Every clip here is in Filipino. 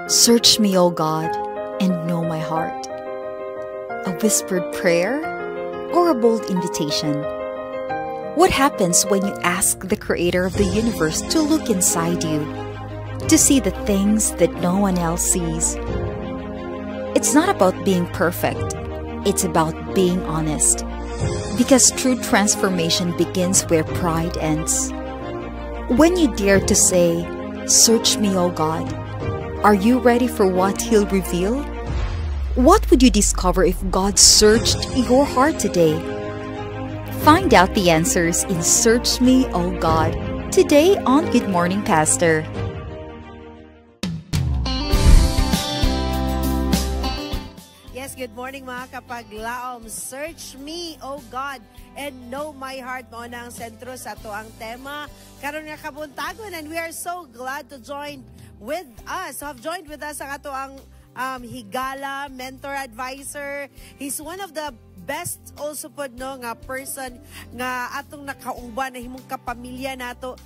Search me, O God, and know my heart. A whispered prayer or a bold invitation? What happens when you ask the Creator of the universe to look inside you, to see the things that no one else sees? It's not about being perfect, it's about being honest. Because true transformation begins where pride ends. When you dare to say, "Search me, O God," are you ready for what He'll reveal? What would you discover if God searched your heart today? Find out the answers in Search Me, O God, today on Good Morning Pastor. Yes, good morning mga kapaglaom. Search me, O God, and know my heart. Mao na ang sentro sa ato ang tema karon nga kabuntagon, and we are so glad to join with us. Have joined with us ang ato ang higala, mentor, advisor. He's one of the best also po no nga person nga atong nakauban na himong kapamilya nato.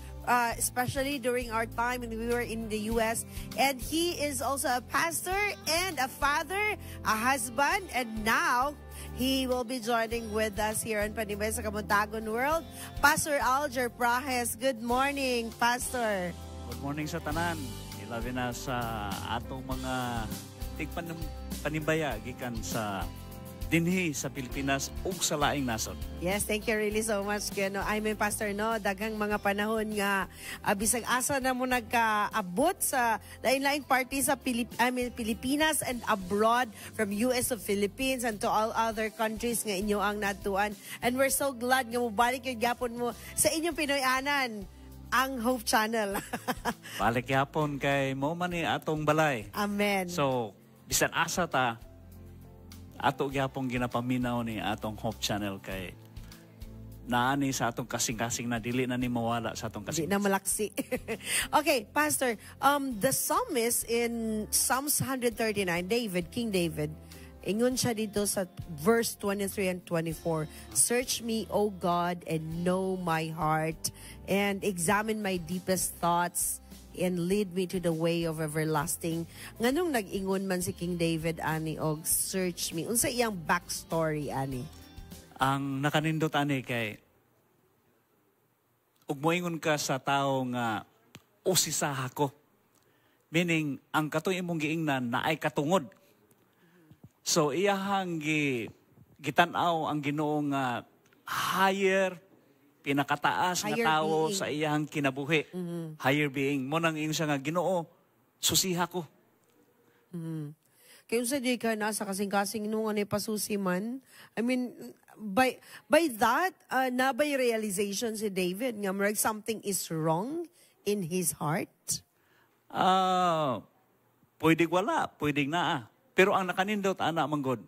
Especially during our time when we were in the U.S. And he is also a pastor and a father, a husband, and now he will be joining with us here on Panibay sa Kabuntagon World. Pastor Alger Prajes, good morning, Pastor. Good morning sa tanan. Ilabi na sa atong mga panibaya gikan sa dinhi sa Pilipinas ug sa laing nasod. Yes, thank you really so much. Kano, I mean, Pastor, no, daghang mga panahon nga bisag asa na mo nagkaabot sa lain-laing party sa Pilipinas and abroad, from US to Philippines and to all other countries nga inyo ang natuan. And we're so glad nga mobalik yung gapon mo sa inyong Pinoy-anan, ang Hope Channel. Balik yapon kay mo man ni atong balay. Amen. So, bisan asa ta ato gyapon ginapaminaw ni atong Hope Channel kay naani sa atong kasing-kasing na dili na ni mawala sa atong kasing. Di na malaksi. Okay, Pastor, the psalmist in Psalms 139, King David, ingon siya dito sa verse 23 and 24, "Search me, O God, and know my heart, and examine my deepest thoughts, and lead me to the way of everlasting." Nganong nag-ingon man si King David ani og search me? Unsa iyang backstory ani? Ang nakanindot ani kay ug moingon ka sa tawo nga usisaha ko. Meaning ang katoy imong giingnan na ay katungod. So iyahang gitan-aw ang Ginoo nga higher, pinakataas nga tao sa iyang kinabuhi. Higher being. Mo nang siya nga, Ginoo, susiha ko. Kaya unsa di ka nasa kasing-kasing nung ano pasusi man? I mean, by that, nabay realization si David nga marag something is wrong in his heart? Pwedeng wala, pwedeng naa. Pero ang nakanindot, ana manggod,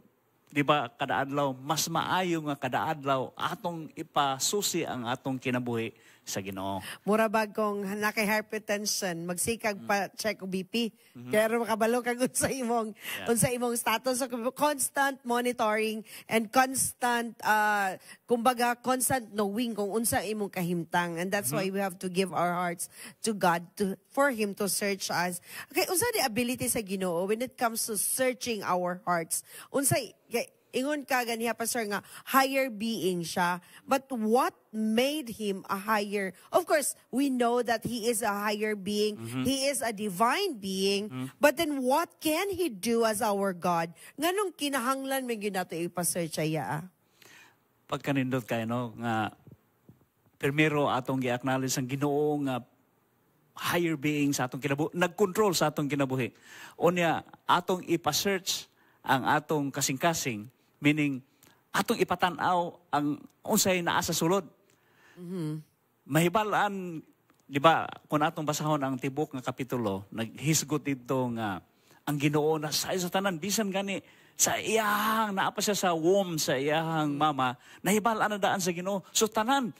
di ba, kadaadlaw, mas maayo nga kadaadlaw atong ipasusi ang atong kinabuhi sa Ginoo. Mura bag kung naka-hypertension, magsikag pa check o BP. Kaya makabalo kag unsa imong status. So, constant monitoring and constant, kumbaga, constant knowing kung unsa imong kahimtang. And that's why we have to give our hearts to God for Him to search us. Okay, unsa the ability sa Ginoo when it comes to searching our hearts? Unsa ingon ka ganiha Pastor nga higher being siya, but what made him a higher? Of course, we know that he is a higher being. He is a divine being. But then what can he do as our God? Nganong kinahanglan man gyud nato ipa-search iya? Pagkanindot kayo no nga primero atong gi-acknowledge ang Ginoo nga higher being sa atong kinabuhi, nag-control sa atong kinabuhi. Unya atong ipa-search ang atong kasing-kasing, meaning atong ipatan-aw ang unsay naa sa sulod. Mahibalaan, di ba, kung atong basahon ang tibok nga kapitulo, naghisgot dito nga ang Ginoo na sa tanan, bisan gani sa iyahang naapa siya sa womb sa iyahang mama, nahibalaan na daan sa Ginoo. So tanan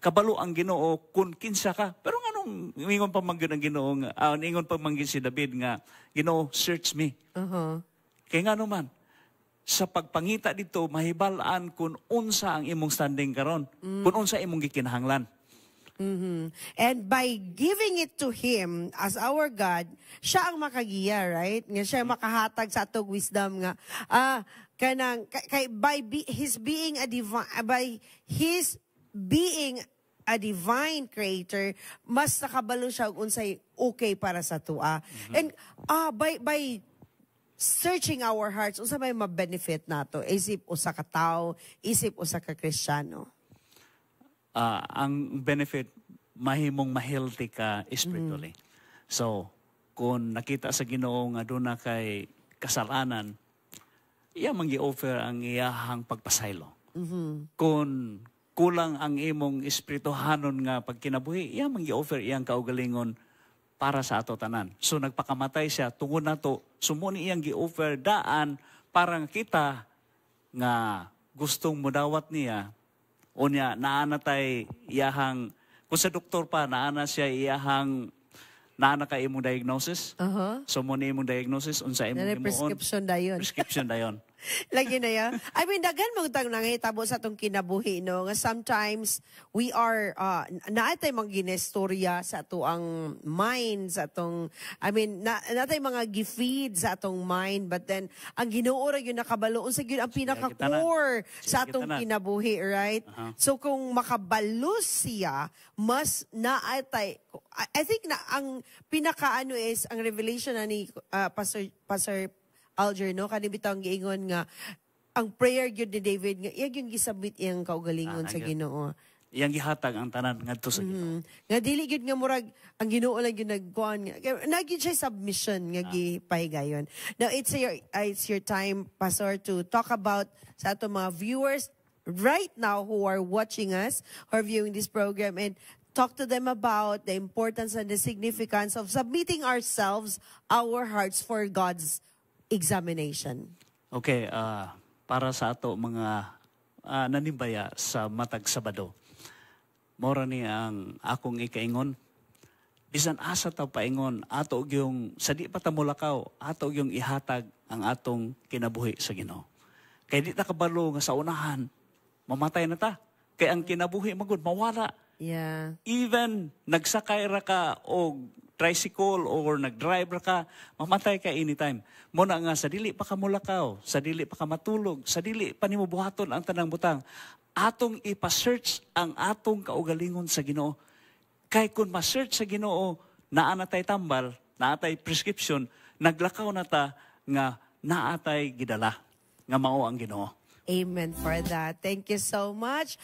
kabalo ang Ginoo kung kinsa ka. Pero nganong ingon pa manggid ang Ginoo nga ingon pa manggid si David nga, Ginoo, search me. Kaya nga naman, sa pagpangita dito, mahibalaan kung unsa ang imong standing karon, kung unsa imong gikinahanglan. And by giving it to Him as our God, siya ang makagiya, right? Nga siya ang makahatag sa atong wisdom nga. By His being a divine creator, mas nakabalo siya og unsay okay para sa tua. And by searching our hearts, unsa may ma-benefit nato? Isip usa ka tawo, isip usa ka Kristiyano. Ang benefit, mahimong ma-healthy ka spiritually. So, kung nakita sa Ginoo nga doon na kay kasalanan, iya mangi-offer ang iyahang pagpasaylo. Kung kulang ang imong espirituhanon nga pagkinabuhi, iya mangi-offer iyang kaugalingon para sa ato tanan. So, nagpakamatay siya, tungod na to, sumuni iyang gi-offer daan para kita nga gustong mudawat niya. Unya, naana tay iyahang, kung sa doktor pa, naana siya iyahang, naana ka imong diagnosis. So, muna imong diagnosis, unsa imong imuon. Prescription dayon. Prescription dayon. Lagi na yan. I mean, dagan mong tang nangitabo sa atong kinabuhi, no? Nga sometimes, we are, naatay mga ginestorya sa atong mind, sa atong, naatay mga gifeed sa atong mind, but then, ang ginuura yun nakabalo, unsa yun ang pinaka-core sa atong kinabuhi, right? So, kung makabalos siya, mas naatay, I think na ang pinaka-ano is, ang revelation na ni Pastor Alger, no? Kanibitang giingon nga, ang prayer yun ni David, nga iyag yung gisabit iyang kaugalingon sa Ginoo. Iyang gihatag ang tanan ngadto sa Ginoo. Nga dili gyud nga murag ang Ginoo lang yung nagkuhan nga. Nagyud siya submission nga gipahigayon. Now it's your time, Pastor, to talk about sa ato mga viewers right now who are watching us, who are viewing this program, and talk to them about the importance and the significance of submitting ourselves, our hearts for God's examination. Okay, para sa ato mga nanimbaya sa matag Sabado, mora ni ang akong ikaingon, bisan asa taw paingon, ato yung, sa di pa tamulakaw, ato yung ihatag ang atong kinabuhi sa Ginoo. Kaya di ta kabalo nga sa unahan, mamatay na ta. Kaya ang kinabuhi magud mawala. Yeah. Even nagsakay ra ka o tricycle or nag-drive ra ka, mamatay ka anytime. Muna nga, sa dili pa ka mulakaw, sa dili pa ka matulog, sa dili pa nimo buhaton ang tanang butang, atong ipa-search ang atong kaugalingon sa Ginoo. Kay kung ma-search sa Ginoo, naanatay tambal, naatay prescription, naglakaw na ta nga naatay gidala, nga mao ang Ginoo. Amen for that. Thank you so much.